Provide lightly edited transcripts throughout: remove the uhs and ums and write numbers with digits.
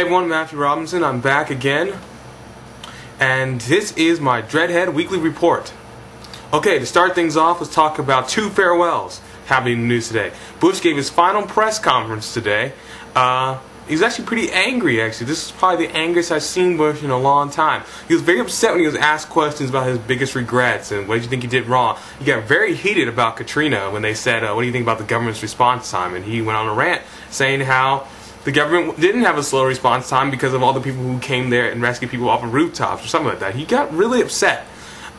everyone, Matthew Robinson. I'm back again, and this is my DreadHead Weekly Report. Okay, to start things off, let's talk about two farewells happening in the news today. Bush gave his final press conference today. He was actually pretty angry, actually. This is probably the angriest I've seen Bush in a long time. He was very upset when he was asked questions about his biggest regrets and what did you think he did wrong. He got very heated about Katrina when they said, what do you think about the government's response time? And he went on a rant saying how the government didn't have a slow response time because of all the people who came there and rescued people off of rooftops or something like that. He got really upset.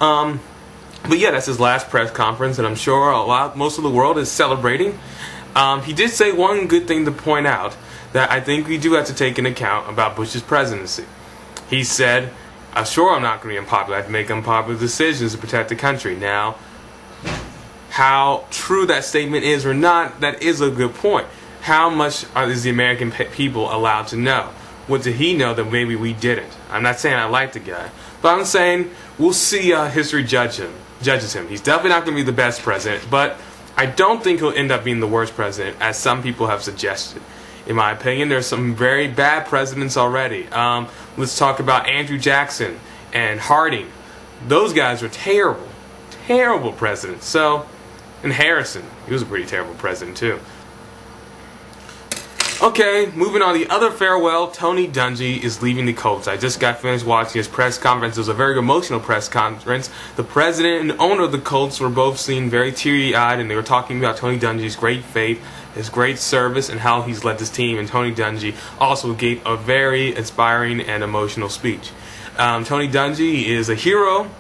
But yeah, that's his last press conference, and I'm sure most of the world is celebrating. He did say one good thing to point out that I think we do have to take into account about Bush's presidency. He said, I'm sure I'm not going to be unpopular. I have to make unpopular decisions to protect the country. Now, how true that statement is or not, that is a good point. How much is the American people allowed to know? What did he know that maybe we didn't? I'm not saying I like the guy, but I'm saying we'll see history judges him. He's definitely not going to be the best president, but I don't think he'll end up being the worst president, as some people have suggested. In my opinion, there's some very bad presidents already. Let's talk about Andrew Jackson and Harding. Those guys were terrible, terrible presidents. So, and Harrison, he was a pretty terrible president too. Okay, moving on. The other farewell, Tony Dungy is leaving the Colts. I just got finished watching his press conference. It was a very emotional press conference. The president and owner of the Colts were both seen very teary-eyed, and they were talking about Tony Dungy's great faith, his great service, and how he's led this team. And Tony Dungy also gave a very inspiring and emotional speech. Tony Dungy is a hero,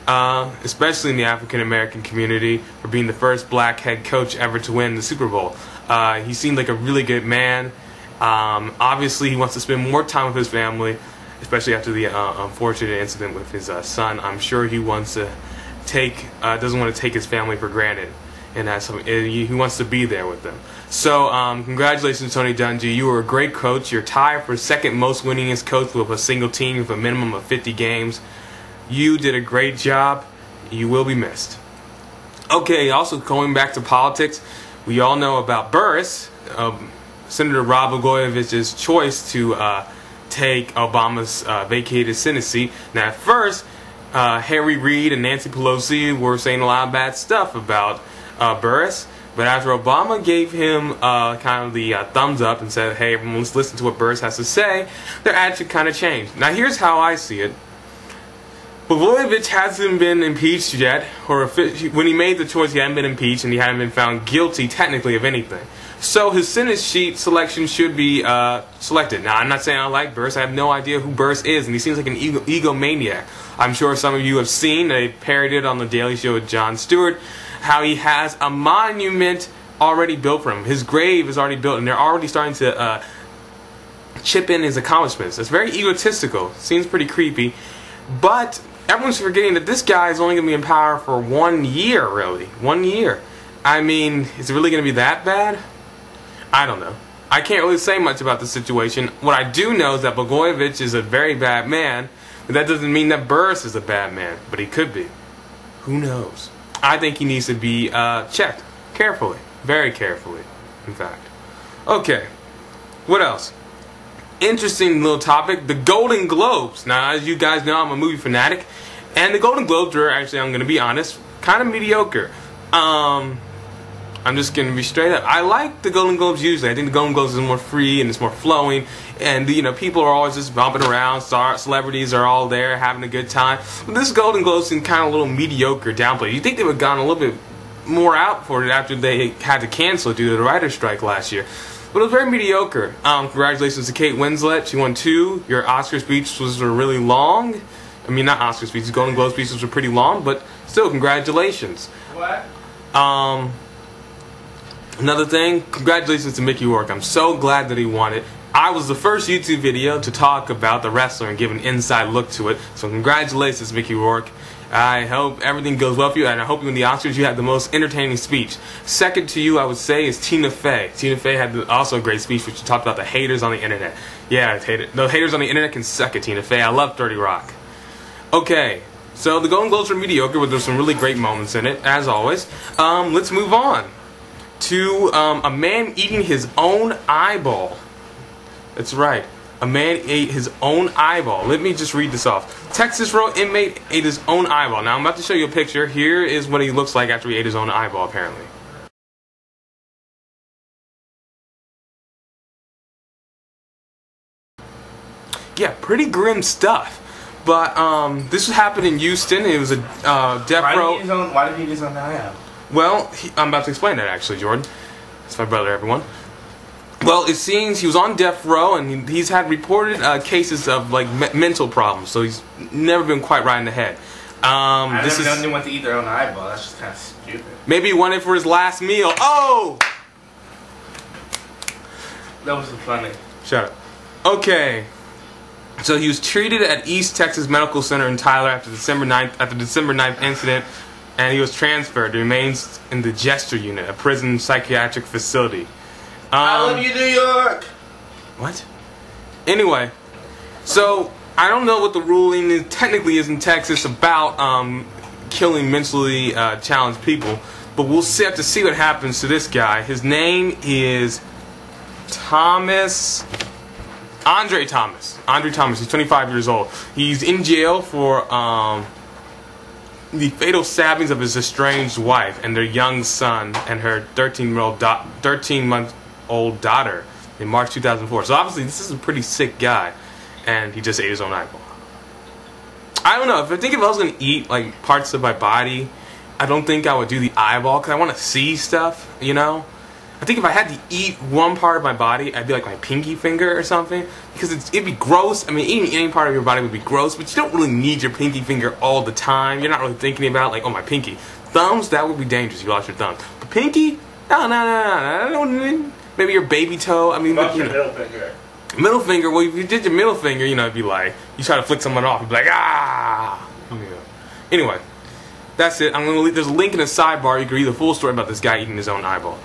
especially in the African-American community, for being the first black head coach ever to win the Super Bowl. He seemed like a really good man. Obviously, he wants to spend more time with his family, especially after the unfortunate incident with his son. I'm sure he wants to doesn't want to take his family for granted, and he wants to be there with them. So, congratulations, Tony Dungy. You were a great coach. You're tied for second most winningest coach with a single team with a minimum of 50 games. You did a great job. You will be missed. Okay, also going back to politics, we all know about Burris, Senator Rod Blagojevich's choice to take Obama's vacated Senate seat. Now, at first, Harry Reid and Nancy Pelosi were saying a lot of bad stuff about Burris, but after Obama gave him kind of the thumbs up and said, hey, everyone, let's listen to what Burris has to say, their attitude kind of changed. Now, here's how I see it. Blagojevich hasn't been impeached yet, or when he made the choice, he hadn't been impeached, and he hadn't been found guilty technically of anything. So his Senate seat selection should be selected. Now, I'm not saying I like Burris. I have no idea who Burris is, and he seems like an egomaniac. I'm sure some of you have seen, they parodied on The Daily Show with Jon Stewart, how he has a monument already built for him. His grave is already built, and they're already starting to chip in his accomplishments. It's very egotistical. Seems pretty creepy, but everyone's forgetting that this guy is only going to be in power for 1 year, really. 1 year. I mean, is it really going to be that bad? I don't know. I can't really say much about the situation. What I do know is that Blagojevich is a very bad man, but that doesn't mean that Burris is a bad man. But he could be. Who knows? I think he needs to be checked. Carefully. Very carefully, in fact. Okay. What else? Interesting little topic, the Golden Globes. Now, as you guys know, I'm a movie fanatic, and the Golden Globes are actually, I'm going to be honest, kind of mediocre. I'm just going to be straight up. I like the Golden Globes usually. I think the Golden Globes is more free and it's more flowing, and people are always just bumping around. Celebrities are all there having a good time. But this Golden Globes seems kind of a little mediocre downplay. You think they would have gone a little bit more out for it after they had to cancel due to the writer's strike last year. But it was very mediocre. Congratulations to Kate Winslet. She won 2. Your Oscar speeches were really long. I mean, not Oscar speeches. Golden Globe speeches were pretty long, but still, congratulations. What? Another thing, congratulations to Mickey Rourke. I'm so glad that he won it. I was the first YouTube video to talk about the wrestler and give an inside look to it. So congratulations, Mickey Rourke. I hope everything goes well for you, and I hope you win the Oscars. You had the most entertaining speech. Second to you, I would say, is Tina Fey. Tina Fey had also a great speech, which she talked about the haters on the internet. Yeah, the haters on the internet can suck it, Tina Fey. I love 30 Rock. Okay, so the Golden Globes are mediocre, but there's some really great moments in it, as always. Let's move on to a man eating his own eyeball. That's right. A man ate his own eyeball. Let me just read this off. Texas Road inmate ate his own eyeball. Now I'm about to show you a picture. Here is what he looks like after he ate his own eyeball, apparently. Yeah, pretty grim stuff. But this happened in Houston. It was a death row. Why did he eat his own eyeball? Well, I'm about to explain that actually, Jordan. It's my brother, everyone. Well, it seems he was on death row, and he's had reported cases of like mental problems. So he's never been quite right in the head. I never known anyone to eat their own eyeball. That's just kind of stupid. Maybe he wanted it for his last meal. Oh! That was funny. Shut up. Okay. So he was treated at East Texas Medical Center in Tyler after the December 9th incident, and he was transferred. He remains in the Jester unit, a prison psychiatric facility. I love you, New York! What? Anyway, so I don't know what the ruling technically is in Texas about killing mentally challenged people, but we'll have to see what happens to this guy. His name is Andre Thomas. Andre Thomas. He's 25 years old. He's in jail for the fatal stabbings of his estranged wife and their young son and her 13-month-old daughter in March 2004. So obviously this is a pretty sick guy, and he just ate his own eyeball. I don't know. If I was going to eat like parts of my body, I don't think I would do the eyeball because I want to see stuff, you know? I think if I had to eat one part of my body, I'd be like my pinky finger or something. Because it'd be gross. I mean, eating any part of your body would be gross, but you don't really need your pinky finger all the time. You're not really thinking about, like, oh, my pinky. Thumbs, that would be dangerous. You lost your thumb. But pinky? No. Maybe your baby toe. I mean, your middle finger. Middle finger? Well, if you did your middle finger, you know, it'd be like, you try to flick someone off. You'd be like, ah. Yeah. Anyway, that's it. There's a link in the sidebar. You can read the full story about this guy eating his own eyeball.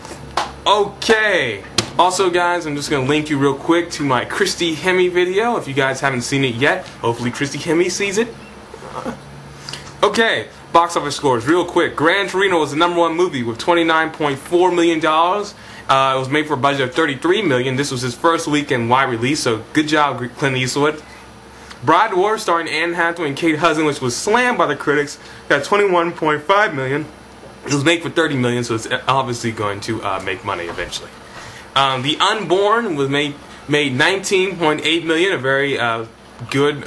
Okay. Also, guys, I'm just going to link you real quick to my Christy Hemme video. If you guys haven't seen it yet, hopefully Christy Hemme sees it. Okay, box office scores real quick. Gran Torino was the #1 movie with $29.4 million. It was made for a budget of $33 million. This was his first weekend wide release, so good job, Clint Eastwood. Bride War, starring Anne Hathaway and Kate Hudson, which was slammed by the critics, got $21.5 million. It was made for $30 million, so it's obviously going to make money eventually. The Unborn was made $19.8 million, a very good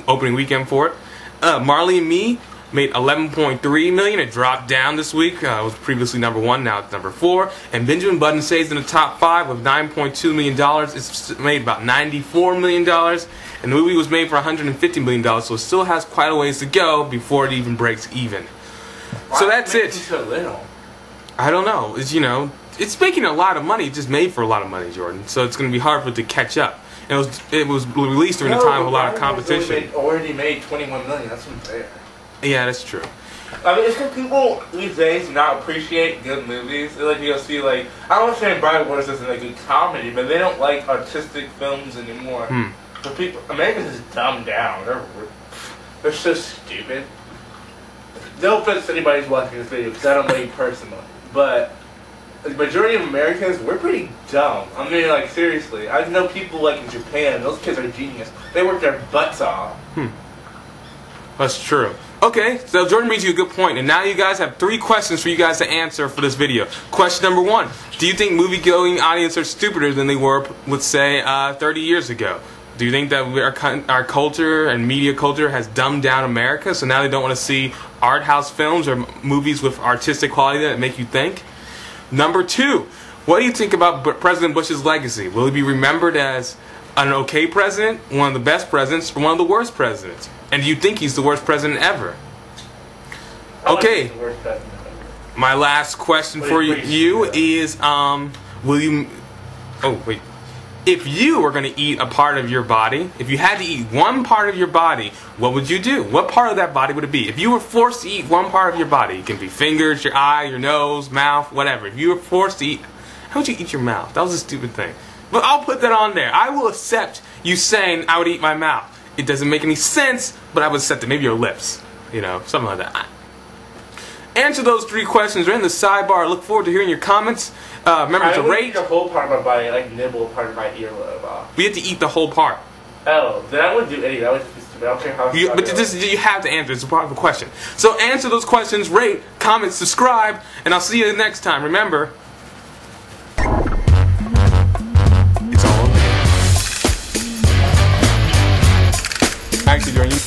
opening weekend for it. Marley and Me made $11.3 million. It dropped down this week. It was previously #1, now it's #4. And Benjamin Button stays in the top 5 with $9.2 million. It's made about $94 million. And the movie was made for $150 million, so it still has quite a ways to go before it even breaks even. So that's it. So little? I don't know. It's, you know, it's making a lot of money. It just made for a lot of money, Jordan. So it's going to be hard for it to catch up. And it was released during a time of a lot of competition. Already made $21 million. That's unfair. Yeah, that's true. I mean, it's because people these days do not appreciate good movies. They like to go see, like, I don't understand Bride Wars isn't a good comedy, but they don't like artistic films anymore. But people, Americans just dumbed down. They're so stupid. No offense to anybody who's watching this video, because I don't know you personally, but the majority of Americans, we're pretty dumb. I mean, like, seriously. I know people, like, in Japan, those kids are genius. They work their butts off. That's true. Okay, so Jordan brings you a good point, and now you guys have 3 questions for you guys to answer for this video. Question number 1, do you think movie-going audiences are stupider than they were, let's say, 30 years ago? Do you think that our culture and media culture has dumbed down America, so now they don't want to see art house films or movies with artistic quality that make you think? Number 2, what do you think about President Bush's legacy? Will he be remembered as an okay president, one of the best presidents, or one of the worst presidents? And do you think he's the worst president ever? Okay, my last question for you is, will you... Oh, wait. If you were going to eat a part of your body, if you had to eat one part of your body, what would you do? What part of that body would it be? If you were forced to eat one part of your body, it can be fingers, your eye, your nose, mouth, whatever. If you were forced to eat, how would you eat your mouth? That was a stupid thing. But I'll put that on there. I will accept you saying I would eat my mouth. It doesn't make any sense, but I would accept it. Maybe your lips, you know, something like that. Answer those 3 questions. They're in the sidebar. I look forward to hearing your comments. Remember to I would rate. eat the whole part of my body, like nibble part of my earlobe off. We have to eat the whole part. Oh, then I wouldn't do any. That would just be stupid. I don't care how. You have to answer. It's a part of a question. So answer those questions. Rate, comment, subscribe, and I'll see you next time. Remember, it's all okay. Actually, during you.